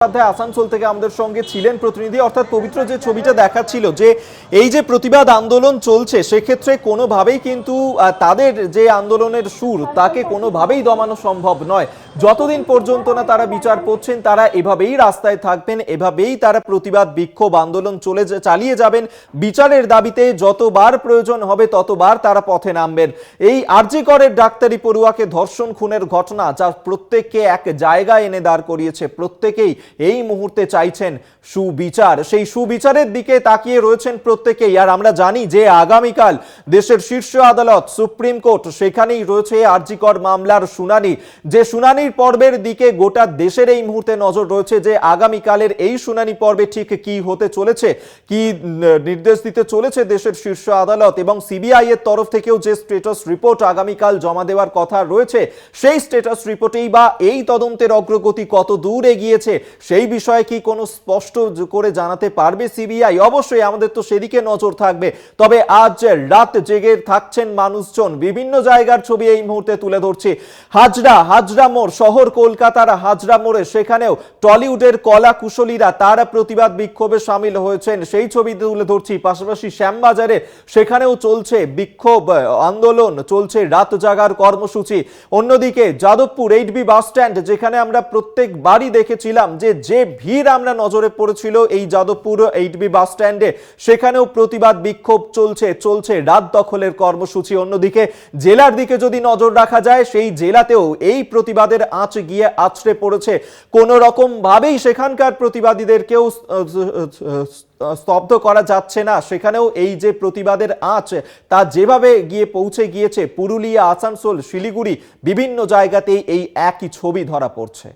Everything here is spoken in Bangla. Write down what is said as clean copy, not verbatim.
আসানসোল থেকে আমাদের সঙ্গে ছিলেন প্রতিনিধি। অর্থাৎ পবিত্র যে ছবিটা দেখাচ্ছিল যে এই যে প্রতিবাদ আন্দোলন চলছে সেক্ষেত্রে কোনোভাবেই কিন্তু তাদের যে আন্দোলনের সুর তাকে কোনোভাবেই দমানো সম্ভব নয়। যতদিন পর্যন্ত না তারা বিচার করছেন তারা এভাবেই রাস্তায় থাকবেন, এভাবেই তারা প্রতিবাদ বিক্ষোভ আন্দোলন চালিয়ে যাবেন। বিচারের দাবিতে যতবার প্রয়োজন হবে ততবার তারা পথে নামবেন। এই আরজি করের ডাক্তারি পড়ুয়াকে ধর্ষণ খুনের ঘটনা যা প্রত্যেককে এক জায়গায় এনে দাঁড় করিয়েছে, প্রত্যেকেই এই মুহূর্তে চাইছেন সুবিচার। সেই সুবিচারের দিকে তাকিয়ে রয়েছেন প্রত্যেকেই। আর আমরা জানি যে আগামীকাল দেশের শীর্ষ আদালত সুপ্রিম কোর্ট সেখানেই রয়েছে আরজি কর মামলার শুনানি। যে শুনানির পর্বের দিকে গোটা দেশের এই মুহূর্তে নজর রয়েছে যে আগামীকালের এই শুনানি পর্বে ঠিক কি হতে চলেছে, কি নির্দেশ দিতে চলেছে দেশের শীর্ষ আদালত, এবং সিবিআই এর তরফ থেকেও যে স্ট্যাটাস রিপোর্ট আগামীকাল জমা দেওয়ার কথা রয়েছে সেই স্ট্যাটাস রিপোর্টেই বা এই তদন্তের অগ্রগতি কত দূর এগিয়েছে সেই বিষয়ে কি কোনো স্পষ্ট করে জানাতে পারবে সিবিআই? অবশ্যই আমাদের তো সেদিকে নজর থাকবে। তবে আজ রাত জেগে থাকছেন মানুষজন, বিভিন্ন জায়গার ছবি এই মুহূর্তে তুলে ধরছি। হাজরা মোড়, শহর কলকাতার হাজরা মোড়ে সেখানেও টলিউডের কলা কুশলীরা তারা প্রতিবাদ বিক্ষোভে সামিল হয়েছেন, সেই ছবি তুলে ধরছি। পাশাপাশি শ্যামবাজারে সেখানেও চলছে বিক্ষোভ আন্দোলন, চলছে রাত জাগার কর্মসূচি। অন্যদিকে যাদবপুর 8B বাস স্ট্যান্ড, যেখানে আমরা প্রত্যেকবারই দেখেছিলাম যে ভিড় আমরা নজরে পড়েছিল এই যাদবপুর 8B বাস স্ট্যান্ডে, সেখানেও প্রতিবাদ বিক্ষোভ চলছে রাত দখলের কর্মসূচি। অন্যদিকে জেলার দিকে যদি নজর রাখা যায় সেই জেলাতেও এই প্রতিবাদের আঁচ গিয়ে আছড়ে পড়েছে। কোন রকম ভাবেই সেখানকার প্রতিবাদীদেরকেও স্তব্ধ করা যাচ্ছে না। সেখানেও এই যে প্রতিবাদের আঁচ তা যেভাবে গিয়ে পৌঁছে গিয়েছে পুরুলিয়া, আসানসোল, শিলিগুড়ি, বিভিন্ন জায়গাতেই এই একই ছবি ধরা পড়ছে।